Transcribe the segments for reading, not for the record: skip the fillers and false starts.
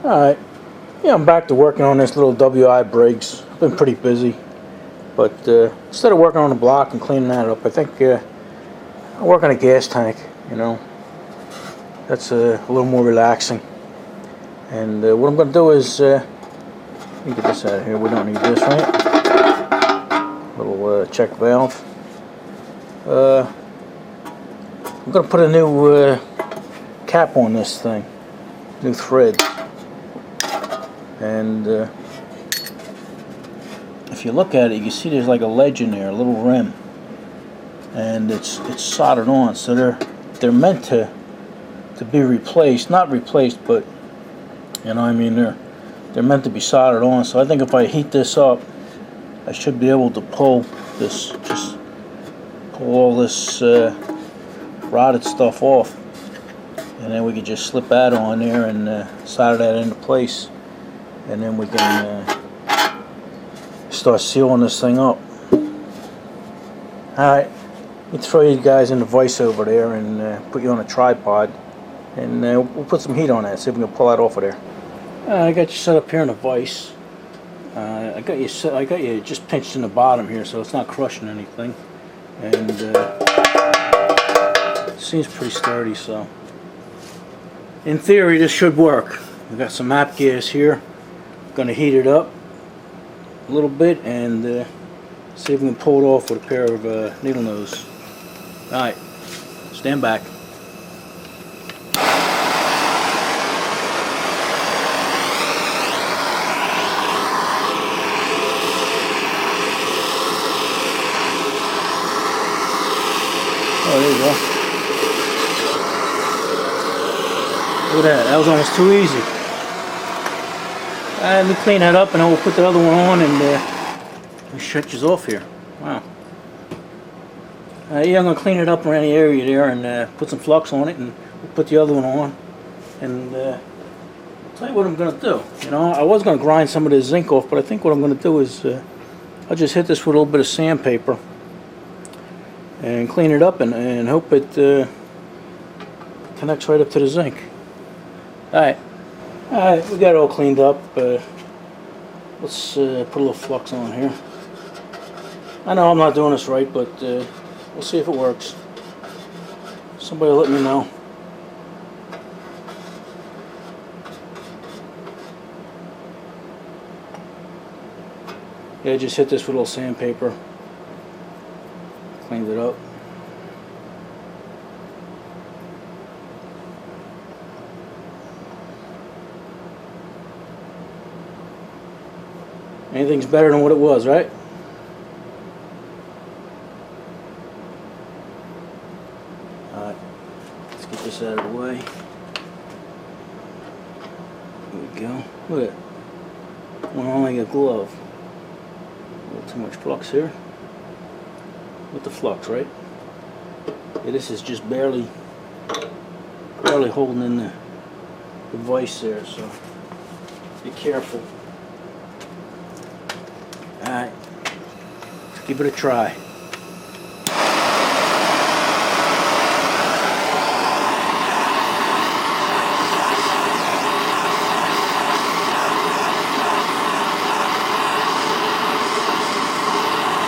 Alright, yeah, I'm back to working on this little WI Briggs. I've been pretty busy, but instead of working on the block and cleaning that up, I think I'll work on a gas tank, you know. That's a little more relaxing. And what I'm going to do is, let me get this out of here, we don't need this, right? Little check valve. I'm going to put a new cap on this thing, new thread. And if you look at it, you can see there's like a ledge in there, a little rim, and it's soldered on. So they're meant to be replaced, not replaced, but you know, I mean, they're meant to be soldered on. So I think if I heat this up, I should be able to pull this, just pull all this rotted stuff off, and then we could just slip that on there and solder that into place. And then we can start sealing this thing up. Alright, let me throw you guys in the vise over there and put you on a tripod. And we'll put some heat on that, see if we can pull that off of there. I got you set up here in a vise. I got you just pinched in the bottom here, so it's not crushing anything. And it seems pretty sturdy, so in theory this should work. We got some map gas here. Going to heat it up a little bit and see if we can pull it off with a pair of needle nose. Alright, stand back. Oh, there you go. Look at that, that was almost too easy. Let me clean that up and then we'll put the other one on and we shut you off here. Wow. Yeah, I'm going to clean it up around the area there and put some flux on it, and we'll put the other one on. And I'll tell you what I'm going to do. You know, I was going to grind some of the zinc off, but I think what I'm going to do is I'll just hit this with a little bit of sandpaper and clean it up and hope it connects right up to the zinc. Alright. Alright, we got it all cleaned up. Let's put a little flux on here. I know I'm not doing this right, but we'll see if it works. Somebody let me know. Yeah, just hit this with a little sandpaper. Cleaned it up. Anything's better than what it was, right? Alright, let's get this out of the way. There we go. Look at it. Went on like a glove. A little too much flux here. With the flux, right? Yeah, this is just barely holding in the vise there, so be careful. Alright, let's give it a try.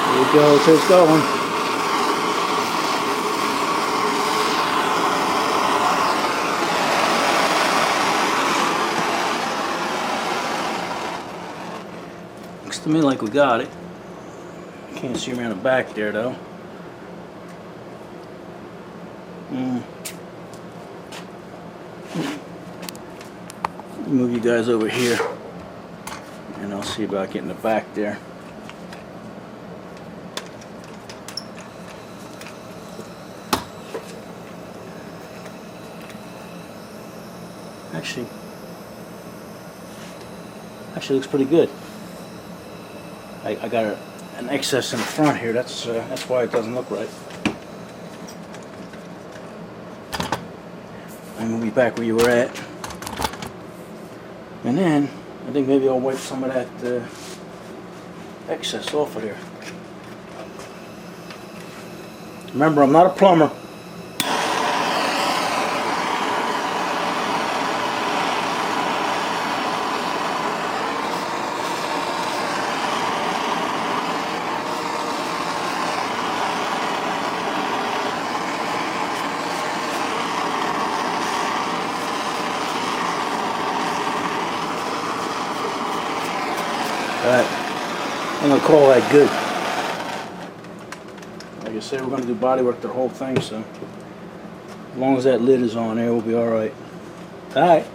There we go, so it's going. Looks to me like we got it. Can't see around the back there though. Move you guys over here and I'll see about getting the back there. Actually looks pretty good. I got an excess in the front here. That's why it doesn't look right. Let me move you back where you were at. And then I think maybe I'll wipe some of that excess off of there. Remember, I'm not a plumber. Alright, I'm going to call that good. Like I said, we're going to do body work the whole thing, so as long as that lid is on there, we'll be alright. Alright,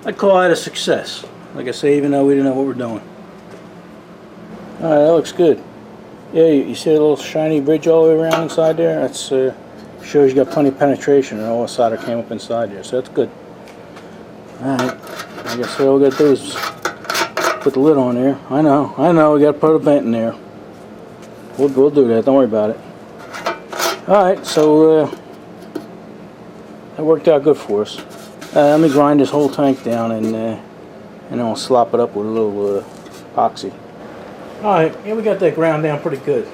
I'd call that a success. Like I say, even though we didn't know what we're doing. Alright, that looks good. Yeah, you see the little shiny bridge all the way around inside there? That's shows you got plenty of penetration, and all the solder came up inside there, so that's good. Alright, I guess all we got to do is put the lid on there. I know, we got to put a vent in there. We'll do that, don't worry about it. Alright, so that worked out good for us. Let me grind this whole tank down, and then we'll slop it up with a little epoxy. Alright, yeah, we got that ground down pretty good.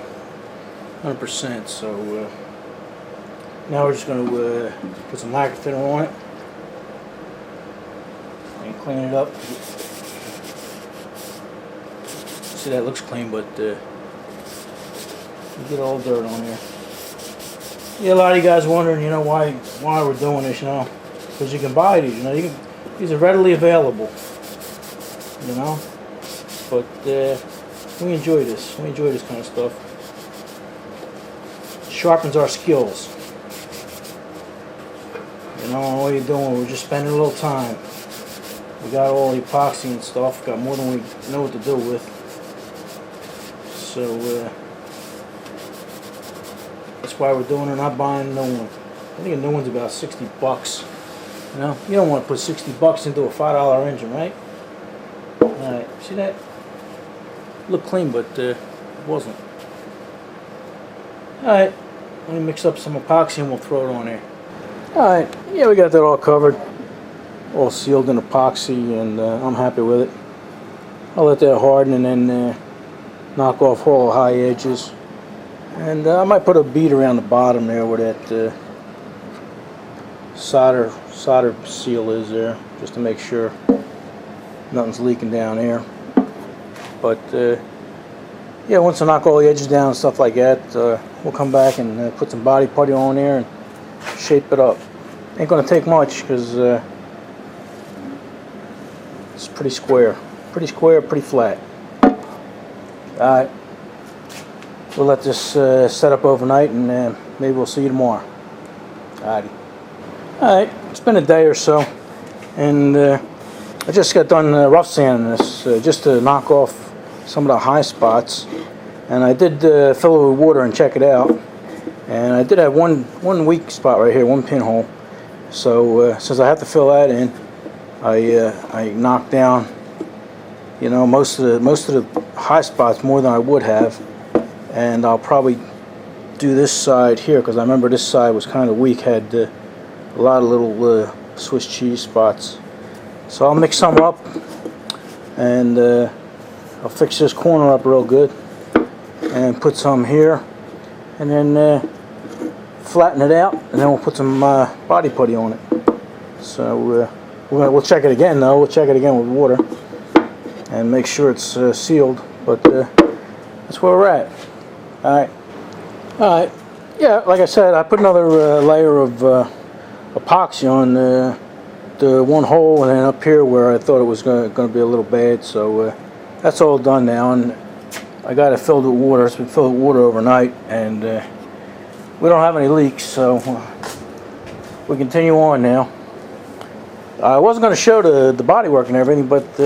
100%, so now we're just going to put some lacquer thinner on it and clean it up. See, that looks clean, but you get all dirt on there. Yeah, a lot of you guys wondering, you know, why we're doing this, you know, because you can buy these, you know, these are readily available, you know, but we enjoy this. We enjoy this kind of stuff. It sharpens our skills. You know, all you're doing, we're just spending a little time. We got all the epoxy and stuff, got more than we know what to do with. So, that's why we're doing it, not buying a new one. I think a new one's about 60 bucks. You know, you don't want to put 60 bucks into a $5 engine, right? Alright, see that? Looked clean, but it wasn't. Alright, let me mix up some epoxy and we'll throw it on there. Alright, yeah, we got that all covered. All sealed in epoxy, and I'm happy with it. I'll let that harden and then knock off all the high edges. And I might put a bead around the bottom there where that solder seal is there, just to make sure nothing's leaking down here. But yeah, once I knock all the edges down and stuff like that, we'll come back and put some body putty on there and shape it up. Ain't gonna take much because it's pretty square, pretty flat. Alright, we'll let this set up overnight, and maybe we'll see you tomorrow. Alright, it's been a day or so, and I just got done rough sanding this just to knock off some of the high spots, and I did fill it with water and check it out, and I did have one weak spot right here, one pinhole. So since I have to fill that in, I knocked down, you know, most of the high spots more than I would have, and I'll probably do this side here because I remember this side was kind of weak, had a lot of little Swiss cheese spots. So I'll mix some up, and I'll fix this corner up real good and put some here, and then flatten it out, and then we'll put some body putty on it. So we'll check it again though. We'll check it again with water and make sure it's sealed, but that's where we're at. Alright, yeah, like I said, I put another layer of epoxy on the one hole, and then up here where I thought it was going to be a little bad. So that's all done now, and I got it filled with water. It's been filled with water overnight, and we don't have any leaks, so we continue on now. I wasn't going to show the body work and everything, but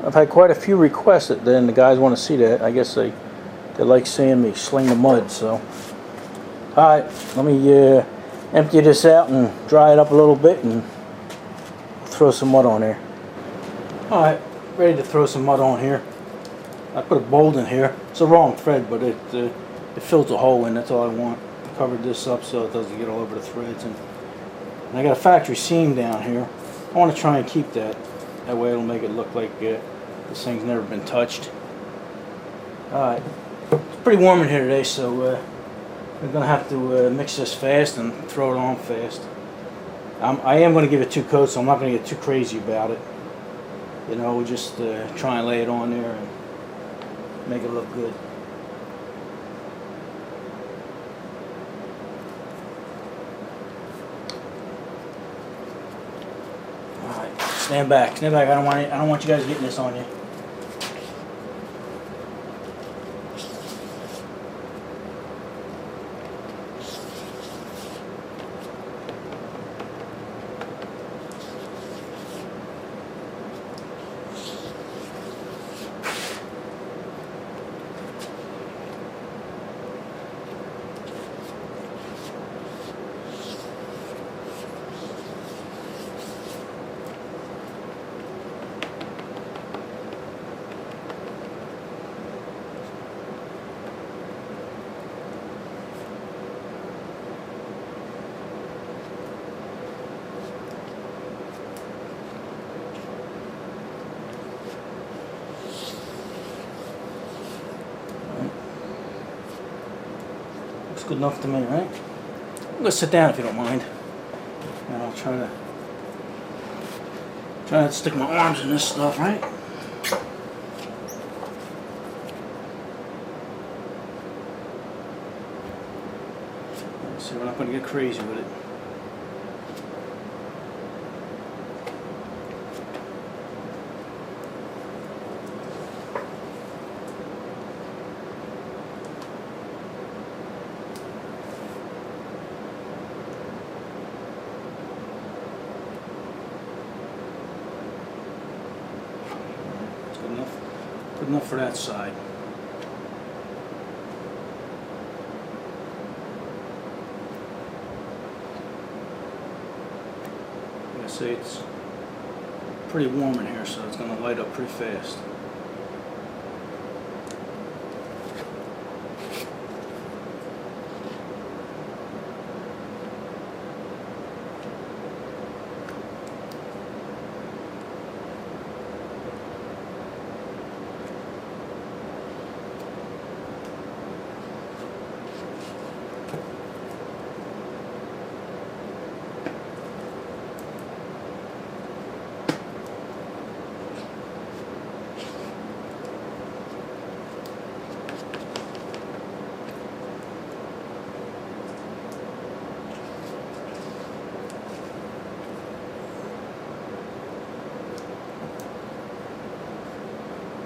I've had quite a few requests that then the guys want to see that. I guess they like seeing me sling the mud. So alright, let me empty this out and dry it up a little bit, and throw some mud on there. Alright, ready to throw some mud on here. I put a bolt in here. It's the wrong thread, but it fills a hole in. That's all I want. I covered this up so it doesn't get all over the threads, and I got a factory seam down here. I want to try and keep that. That way it'll make it look like this thing's never been touched. Alright, it's pretty warm in here today, so we're going to have to mix this fast and throw it on fast. I am going to give it 2 coats, so I'm not going to get too crazy about it. You know, we'll just try and lay it on there and make it look good. Alright, stand back. I don't want you guys getting this on you. Looks good enough to me, right? I'm gonna sit down if you don't mind. And I'll try not to stick my arms in this stuff, right? So we're not gonna get crazy with it. Good enough for that side. Like I say, it's pretty warm in here, so it's going to light up pretty fast.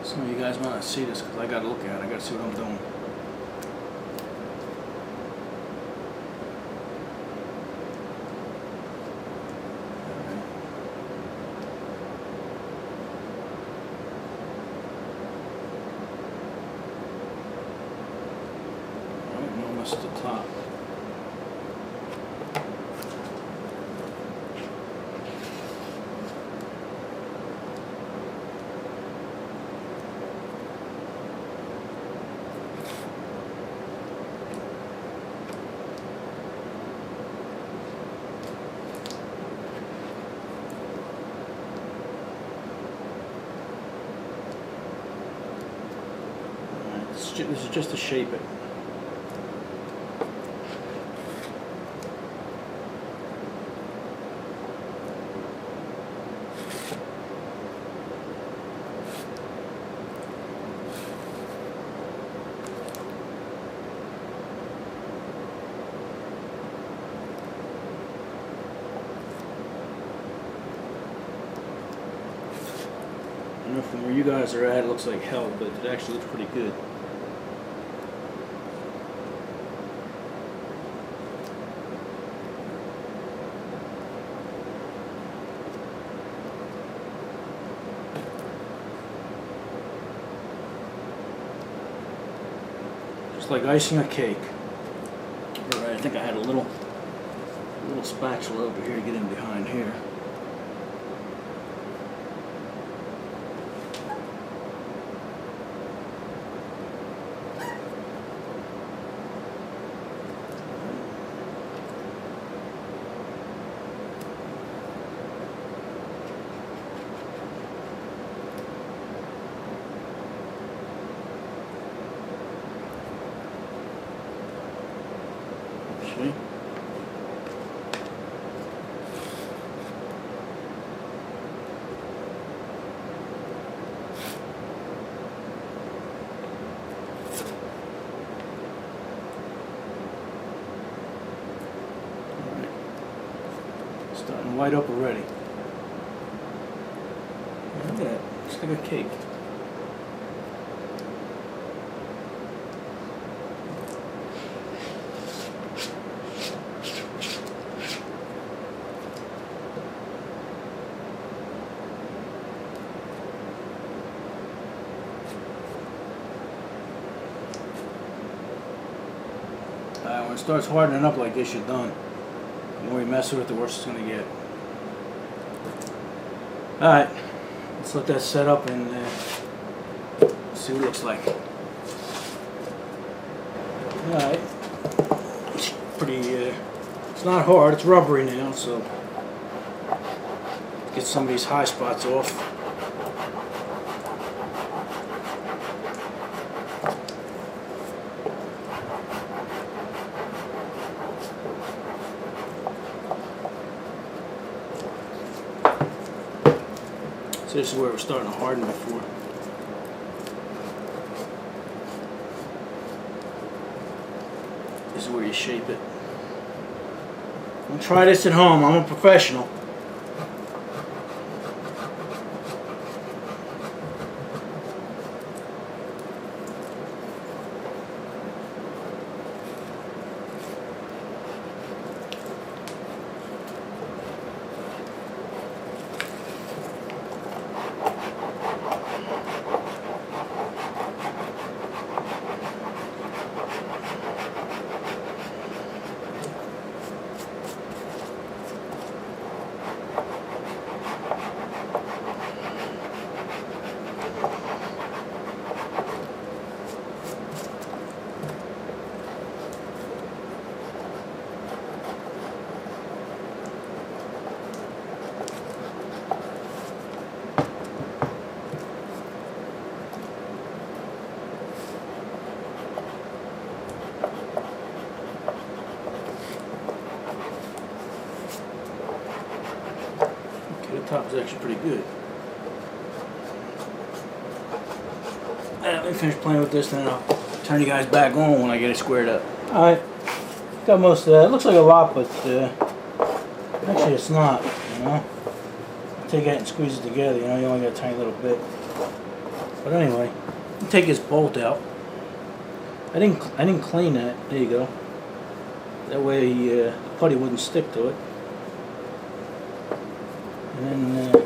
Some of you guys might not see this because I got to look at it. I got to see what I'm doing. Alright, no mess at the top. This is just to shape it. I know from where you guys are at, it looks like hell, but it actually looks pretty good. Just like icing a cake. Alright, I think I had a little spatula over here to get in behind here. See? Starting to light up already. Look at that. It's like a cake. When it starts hardening up like this, you're done. The more you mess with it, the worse it's going to get. Alright, let's let that set up and see what it looks like. Alright, it's pretty, it's not hard, it's rubbery now, so get some of these high spots off. So this is where it was starting to harden before. This is where you shape it. Don't try this at home. I'm a professional. The top is actually pretty good. Let me finish playing with this, then I'll turn you guys back on when I get it squared up. Alright, got most of that. It looks like a lot, but actually it's not, you know. Take it and squeeze it together, you know, you only got a tiny little bit. But anyway, take this bolt out. I didn't clean that. There you go. That way the putty wouldn't stick to it. And then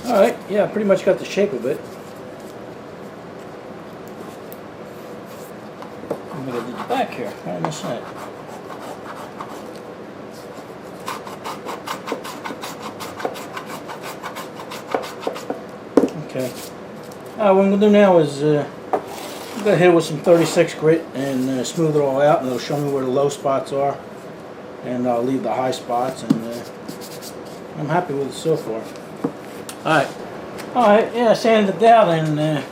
alright, yeah, pretty much got the shape of it. I'm going to do the back here. How did I miss that? Okay. What I'm going to do now is I'm going to hit it with some 36 grit and smooth it all out, and it'll show me where the low spots are. And I'll leave the high spots, and I'm happy with it so far. Alright, yeah, I sanded it down, and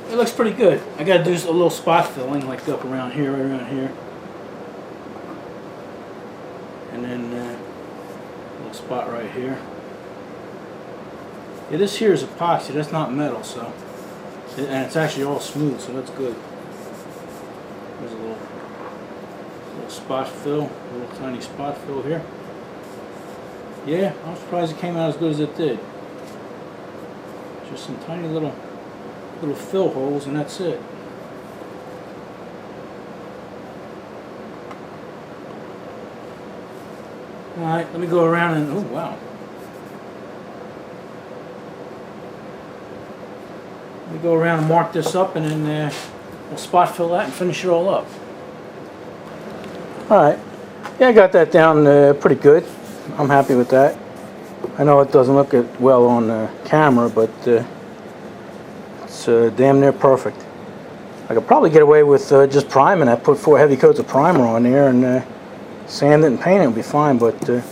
it looks pretty good. I got to do a little spot filling, like up around here, right around here. And then a little spot right here. Yeah, this here is epoxy, that's not metal, so. And it's actually all smooth, so that's good. There's a little spot fill, a little tiny spot fill here. Yeah, I'm surprised it came out as good as it did. Just some tiny little fill holes, and that's it. Alright, let me go around and, oh wow. Let me go around and mark this up, and then we'll spot fill that and finish it all up. Alright, yeah, I got that down pretty good. I'm happy with that. I know it doesn't look well on camera, but it's damn near perfect. I could probably get away with just priming it. Put 4 heavy coats of primer on there and sand it and paint it. It'll be fine, but I'm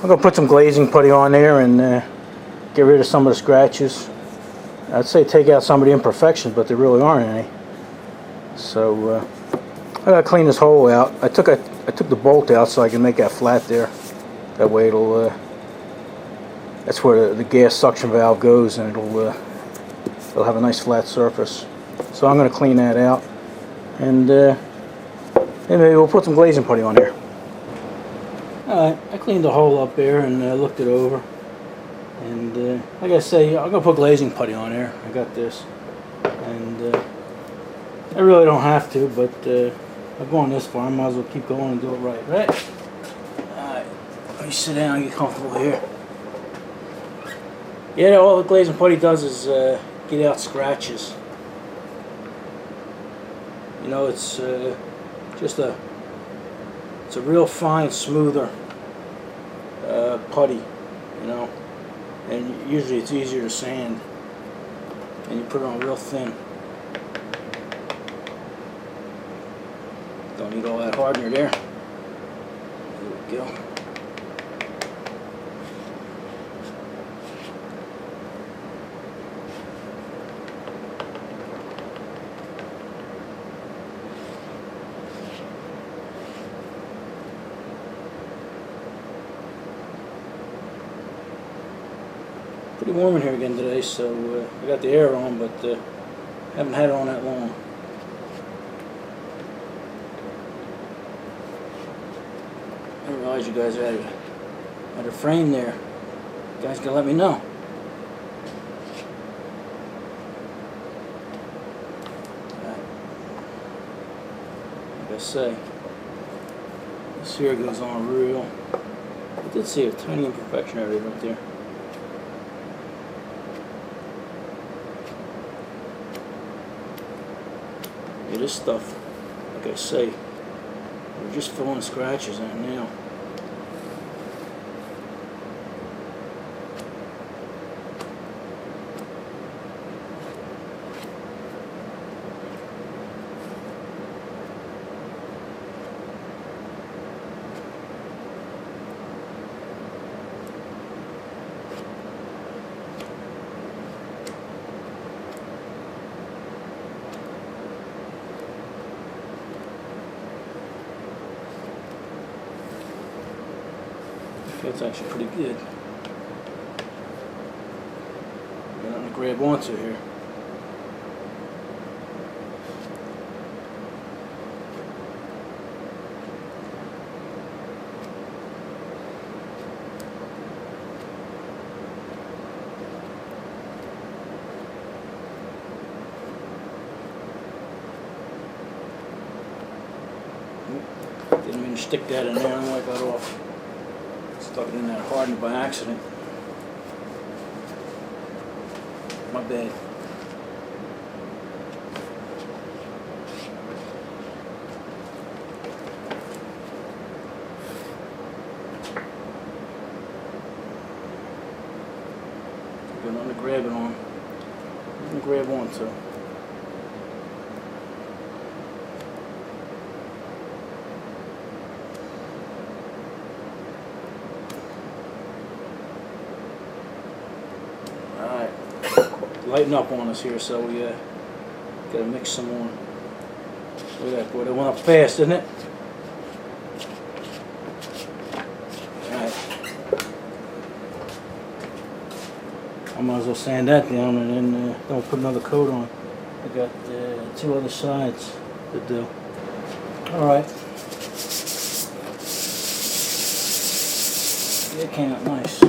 going to put some glazing putty on there and get rid of some of the scratches. I'd say take out some of the imperfections, but there really aren't any. So I got to clean this hole out. I took the bolt out so I can make that flat there. That way it'll that's where the gas suction valve goes, and it'll have a nice flat surface. So I'm going to clean that out, and maybe we'll put some glazing putty on there. Alright, I cleaned the hole up there and looked it over, and like I say, I'm going to put glazing putty on there. I got this, and I really don't have to, but I've gone this far. I might as well keep going and do it right, right? Alright, let me sit down and get comfortable here. Yeah, all the glazing putty does is get out scratches. You know, it's just it's a real fine, smoother putty, you know, and usually it's easier to sand, and you put it on real thin. Don't need all that hardener there. There we go. Pretty warm in here again today, so I got the air on, but haven't had it on that long. I didn't realize you guys had a frame there. You guys gotta let me know. Like I say, this here goes on real. I did see a tiny imperfection area right there. Yeah, this stuff, like I say, we're just filling scratches in it now. That's actually pretty good. Got nothing to grab onto here. Didn't mean to stick that in there and wipe that off. Stuck it in that hardener by accident. My bad. Got nothing to grab it on. Nothing to grab onto. Alright, lighten up on us here, so we gotta mix some more. Look at that, boy, that went up fast, didn't it? Alright. I might as well sand that down and then we'll put another coat on. I got 2 other sides to do. Alright. It came out nice.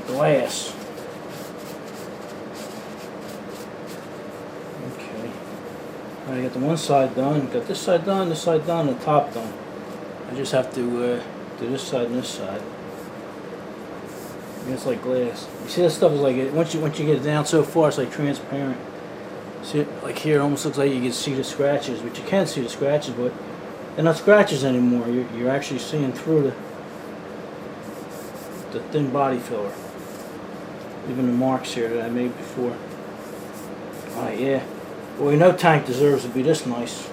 Glass. Okay. Alright, I got the one side done, got this side done, and the top done. I just have to do this side and this side. And it's like glass. You see, that stuff is like once you get it down so far, it's like transparent. See it, like here, it almost looks like you can see the scratches, but you can see the scratches, but they're not scratches anymore. You're actually seeing through the thin body filler. Even the marks here that I made before. Alright, yeah. Well, no tank deserves to be this nice.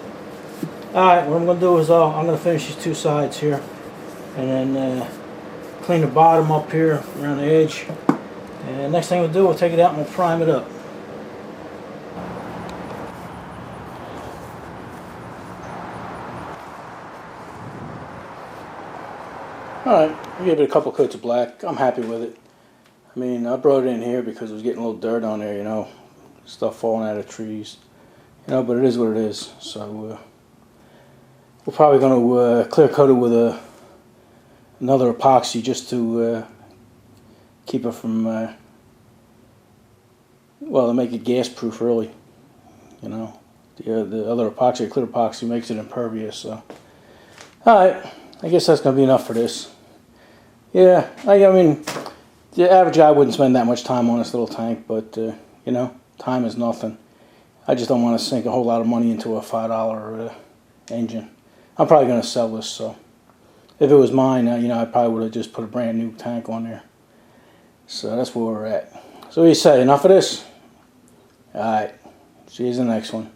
Alright, what I'm going to do is I'm going to finish these 2 sides here. And then clean the bottom up here around the edge. And next thing we'll do, we'll take it out and we'll prime it up. Alright, I gave it a couple coats of black. I'm happy with it. I mean, I brought it in here because it was getting a little dirt on there, you know, stuff falling out of trees, you know, but it is what it is. So we're probably going to clear coat it with another epoxy just to keep it from, well, to make it gas proof really, you know. The other epoxy, clear epoxy, makes it impervious. So, alright, I guess that's going to be enough for this. Yeah, I mean, the average guy wouldn't spend that much time on this little tank, but, you know, time is nothing. I just don't want to sink a whole lot of money into a $5 engine. I'm probably going to sell this, so if it was mine, you know, I probably would have just put a brand new tank on there. So that's where we're at. So what do you say, enough of this? Alright, see you in the next one.